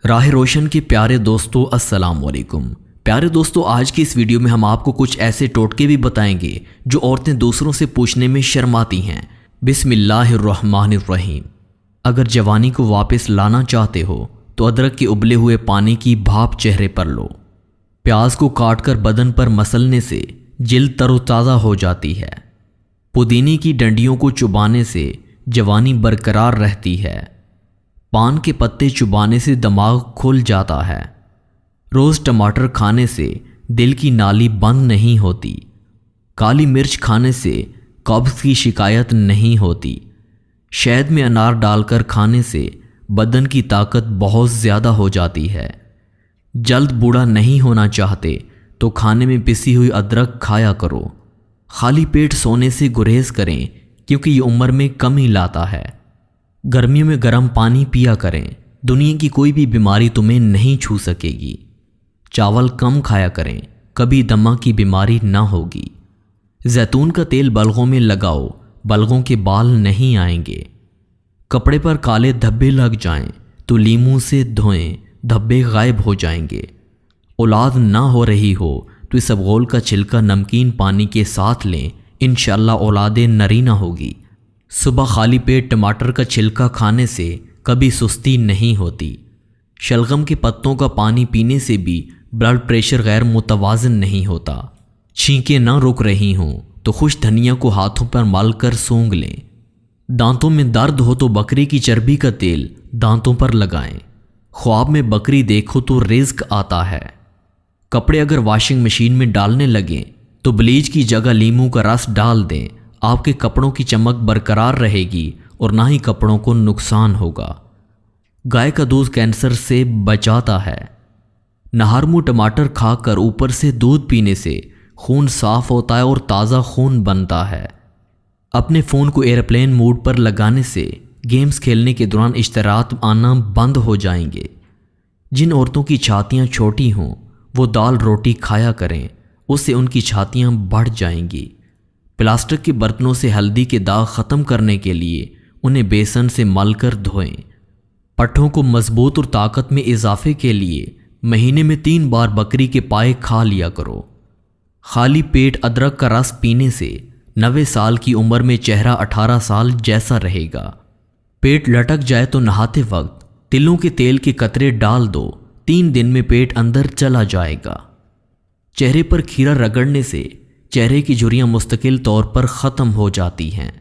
راہ روشن کے پیارے دوستو السلام علیکم۔ پیارے دوستو، آج کی اس ویڈیو میں ہم آپ کو کچھ ایسے ٹوٹکے بھی بتائیں گے جو عورتیں دوسروں سے پوچھنے میں شرماتی ہیں۔ بسم اللہ الرحمن الرحیم۔ اگر جوانی کو واپس لانا چاہتے ہو تو ادرک کے ابلے ہوئے پانی کی بھاپ چہرے پر لو۔ پیاز کو کاٹ کر بدن پر مسلنے سے جلد تر و تازہ ہو جاتی ہے۔ پودینے کی ڈنڈیوں کو چبانے سے جوانی برقرار رہتی ہے۔ پان کے پتے چبانے سے دماغ کھل جاتا ہے۔ روز ٹماٹر کھانے سے دل کی نالی بند نہیں ہوتی۔ کالی مرچ کھانے سے قبض کی شکایت نہیں ہوتی۔ شہد میں انار ڈال کر کھانے سے بدن کی طاقت بہت زیادہ ہو جاتی ہے۔ جلد بوڑھا نہیں ہونا چاہتے تو کھانے میں پسی ہوئی ادرک کھایا کرو۔ خالی پیٹ سونے سے گریز کریں کیونکہ یہ عمر میں کمی لاتا ہے۔ گرمیوں میں گرم پانی پیا کریں، دنیا کی کوئی بھی بیماری تمہیں نہیں چھو سکے گی۔ چاول کم کھایا کریں، کبھی دمہ کی بیماری نہ ہوگی۔ زیتون کا تیل بلغوں میں لگاؤ، بلغوں کے بال نہیں آئیں گے۔ کپڑے پر کالے دھبے لگ جائیں تو لیموں سے دھوئیں، دھبے غائب ہو جائیں گے۔ اولاد نہ ہو رہی ہو تو اسبغول کا چھلکا نمکین پانی کے ساتھ لیں، انشاءاللہ اولادیں نرینہ ہوگی۔ صبح خالی پیٹ ٹماٹر کا چھلکا کھانے سے کبھی سستی نہیں ہوتی۔ شلغم کے پتوں کا پانی پینے سے بھی بلڈ پریشر غیر متوازن نہیں ہوتا۔ چھینکیں نہ رک رہی ہوں تو خوش دھنیا کو ہاتھوں پر مل کر سونگھ لیں۔ دانتوں میں درد ہو تو بکری کی چربی کا تیل دانتوں پر لگائیں۔ خواب میں بکری دیکھو تو رزق آتا ہے۔ کپڑے اگر واشنگ مشین میں ڈالنے لگیں تو بلیچ کی جگہ لیموں کا رس ڈال دیں، آپ کے کپڑوں کی چمک برقرار رہے گی اور نہ ہی کپڑوں کو نقصان ہوگا۔ گائے کا دودھ کینسر سے بچاتا ہے۔ نہارمو ٹماٹر کھا کر اوپر سے دودھ پینے سے خون صاف ہوتا ہے اور تازہ خون بنتا ہے۔ اپنے فون کو ایئرپلین موڈ پر لگانے سے گیمز کھیلنے کے دوران اشتراط آنا بند ہو جائیں گے۔ جن عورتوں کی چھاتیاں چھوٹی ہوں وہ دال روٹی کھایا کریں، اس سے ان کی چھاتیاں بڑھ جائیں گی۔ پلاسٹک کے برتنوں سے ہلدی کے داغ ختم کرنے کے لیے انہیں بیسن سے مل کر دھوئیں۔ پٹھوں کو مضبوط اور طاقت میں اضافے کے لیے مہینے میں 3 بار بکری کے پائے کھا لیا کرو۔ خالی پیٹ ادرک کا رس پینے سے 90 سال کی عمر میں چہرہ 18 سال جیسا رہے گا۔ پیٹ لٹک جائے تو نہاتے وقت تلوں کے تیل کے قطرے ڈال دو، 3 دن میں پیٹ اندر چلا جائے گا۔ چہرے پر کھیرا رگڑنے سے چہرے کی جھریاں مستقل طور پر ختم ہو جاتی ہیں۔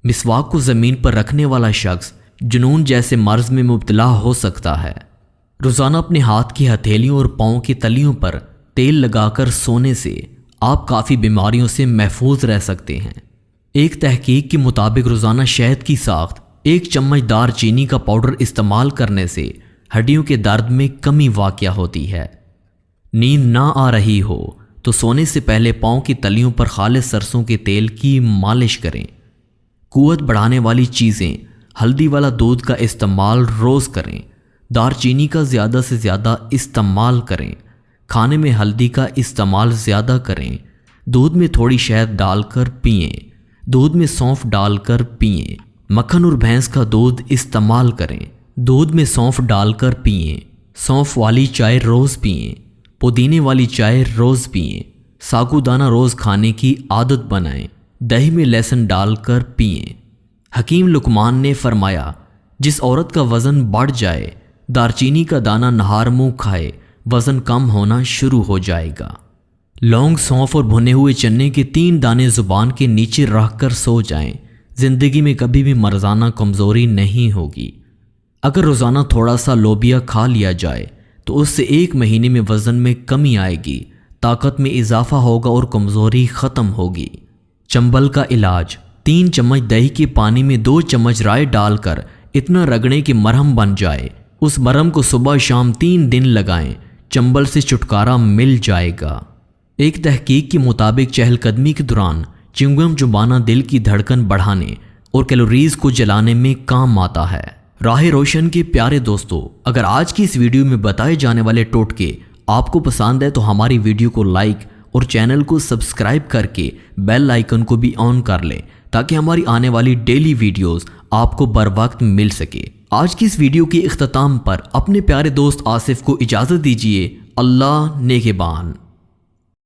مسواک کو زمین پر رکھنے والا شخص جنون جیسے مرض میں مبتلا ہو سکتا ہے۔ روزانہ اپنے ہاتھ کی ہتھیلیوں اور پاؤں کی تلیوں پر تیل لگا کر سونے سے آپ کافی بیماریوں سے محفوظ رہ سکتے ہیں۔ ایک تحقیق کے مطابق روزانہ شہد کی ساخت 1 چمچ دار چینی کا پاؤڈر استعمال کرنے سے ہڈیوں کے درد میں کمی واقع ہوتی ہے۔ نیند نہ آ رہی ہو تو سونے سے پہلے پاؤں کی تلیوں پر خالص سرسوں کے تیل کی مالش کریں۔ قوت بڑھانے والی چیزیں، ہلدی والا دودھ کا استعمال روز کریں۔ دار چینی کا زیادہ سے زیادہ استعمال کریں۔ کھانے میں ہلدی کا استعمال زیادہ کریں۔ دودھ میں تھوڑی شہد ڈال کر پئیں۔ دودھ میں سونف ڈال کر پئیں۔ مکھن اور بھینس کا دودھ استعمال کریں۔ دودھ میں سونف ڈال کر پئیں۔ سونف والی چائے روز پئیں۔ پودینے والی چائے روز پئیں۔ ساگو دانہ روز کھانے کی عادت بنائیں۔ دہی میں لہسن ڈال کر پئیں۔ حکیم لقمان نے فرمایا، جس عورت کا وزن بڑھ جائے دارچینی کا دانہ نہار منہ کھائے، وزن کم ہونا شروع ہو جائے گا۔ لونگ، سونف اور بھنے ہوئے چنے کے 3 دانے زبان کے نیچے رکھ کر سو جائیں، زندگی میں کبھی بھی مرضانہ کمزوری نہیں ہوگی۔ اگر روزانہ تھوڑا سا لوبیا کھا لیا جائے تو اس سے 1 مہینے میں وزن میں کمی آئے گی، طاقت میں اضافہ ہوگا اور کمزوری ختم ہوگی۔ چنبل کا علاج: 3 چمچ دہی کے پانی میں 2 چمچ رائے ڈال کر اتنا رگڑیں کہ مرہم بن جائے۔ اس مرہم کو صبح شام 3 دن لگائیں، چنبل سے چھٹکارا مل جائے گا۔ ایک تحقیق کے مطابق چہل قدمی کے دوران چنگم چبانا دل کی دھڑکن بڑھانے اور کیلوریز کو جلانے میں کام آتا ہے۔ راہ روشن کے پیارے دوستو، اگر آج کی اس ویڈیو میں بتائے جانے والے ٹوٹکے آپ کو پسند ہے تو ہماری ویڈیو کو لائک اور چینل کو سبسکرائب کر کے بیل آئیکن کو بھی آن کر لیں تاکہ ہماری آنے والی ڈیلی ویڈیوز آپ کو بر وقت مل سکے۔ آج کی اس ویڈیو کے اختتام پر اپنے پیارے دوست آصف کو اجازت دیجیے۔ اللہ نگہبان۔